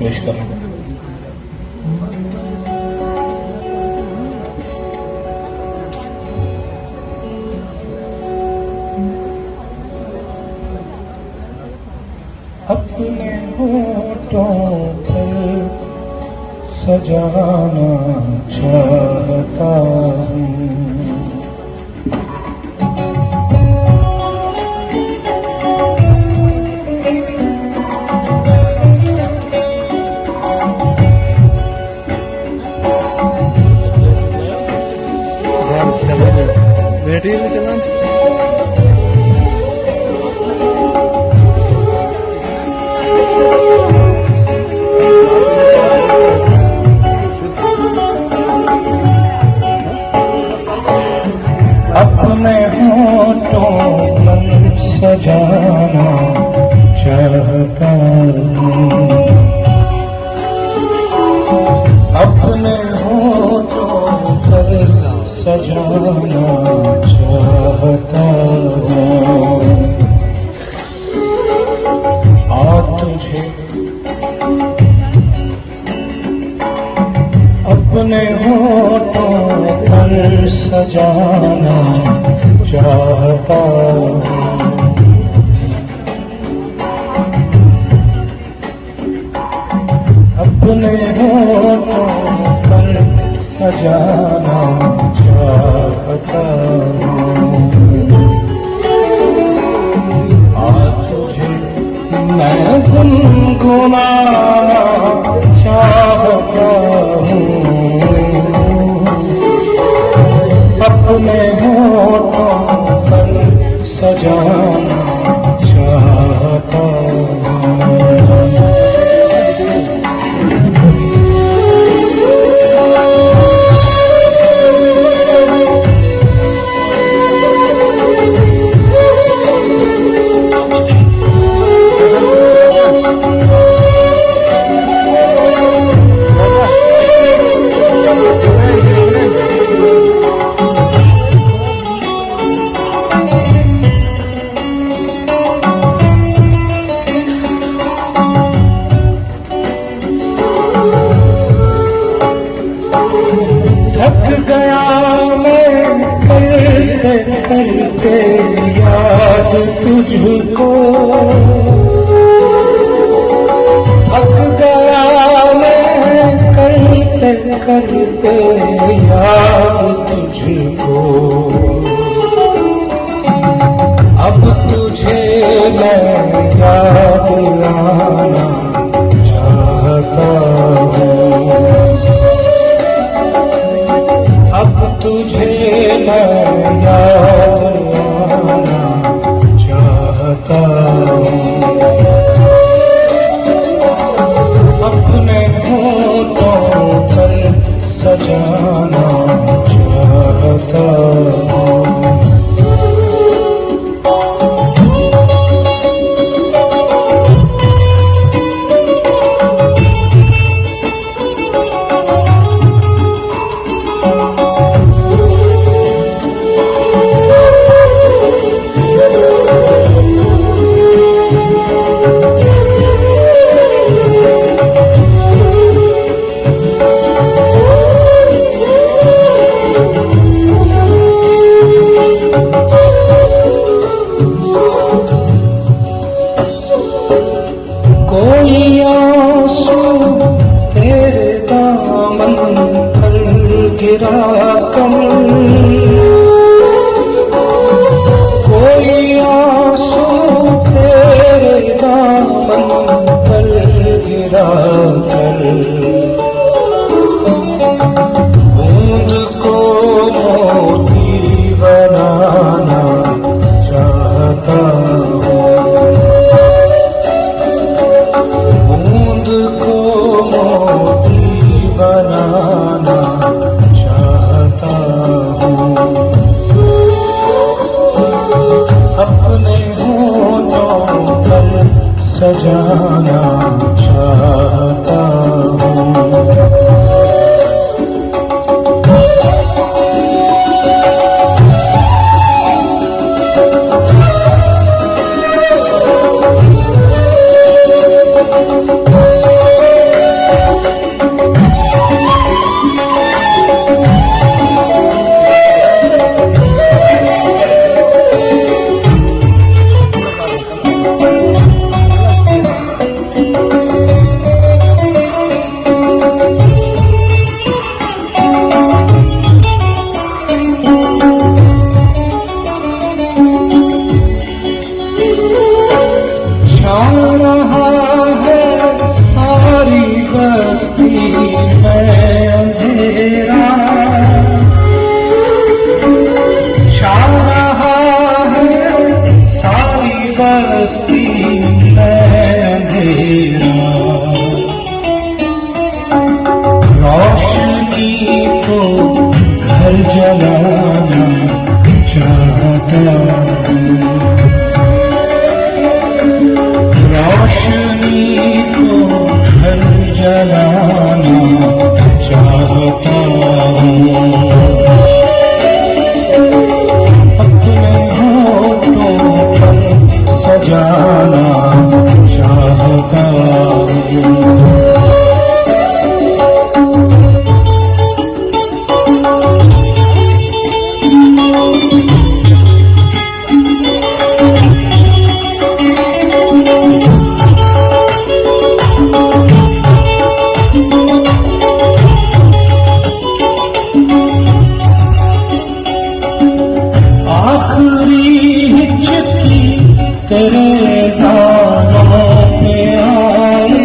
पेश करूंगा। अपने होठों पर सजाना चाहता हूँ, बैटरी में चला अपने होठों पर सजाना चाहता हूँ, अपने होठों पर सजाना चाहता हूँ। तुझे अपने होठों पर सजाना चाहता हूँ, अपने होठों पर सजाना चाहता हूँ। तुझे मैं गुनगुनाना चाहता हूँ, अपने होठों पर सजाना चाहता हूँ। थक गया मैं करते करते याद तुझको, थक गया मैं करते करते याद तुझको। अब तुझे मैं याद लाना चाहता हूँ, अब तुझे मैं याद लाना चाहता हूँ, अपने होठों पर सजाना चाहता हूँ। कोई आंसू तेरे दामन पर गिरा कम, कोई आंसू तेरे दामन पर गिरा कर, बूंद को मोती बनाना चाहता हूँ, बूंद को मोती बनाना चाहता हूँ, अपने होठों पर सजाना चाहता हूँ। रहा है सारी बस्ती में अंधेरा, छा रहा है सारी बस्ती में अंधेरा। रोशनी को घर जलाना चाहता हूँ, रोशनी को घर जलाना चाहता हूँ। अपने होठों पर सजाना चाहता हूँ। तेरे ज़ालों पे आए,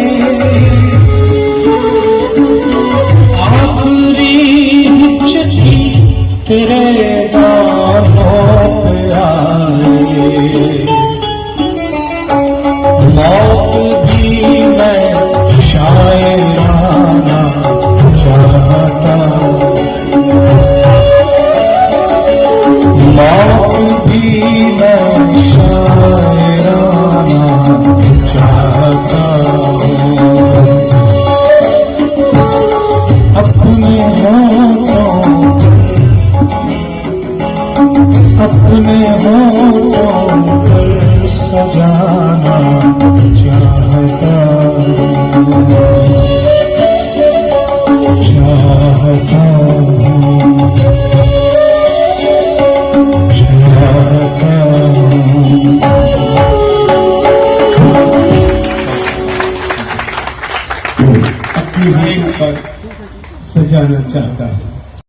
आखिरी हिचकी तेरे ज़ालों पे आए। मौत भी मैं शायराना चाहता, मौत भी मैं शायराना चाहता हूँ। अपने होठों पर सजाना चाहता हूँ, चाहता हूँ, चाहता हूँ। अपनी रेख पर सजाना चाहता हूँ।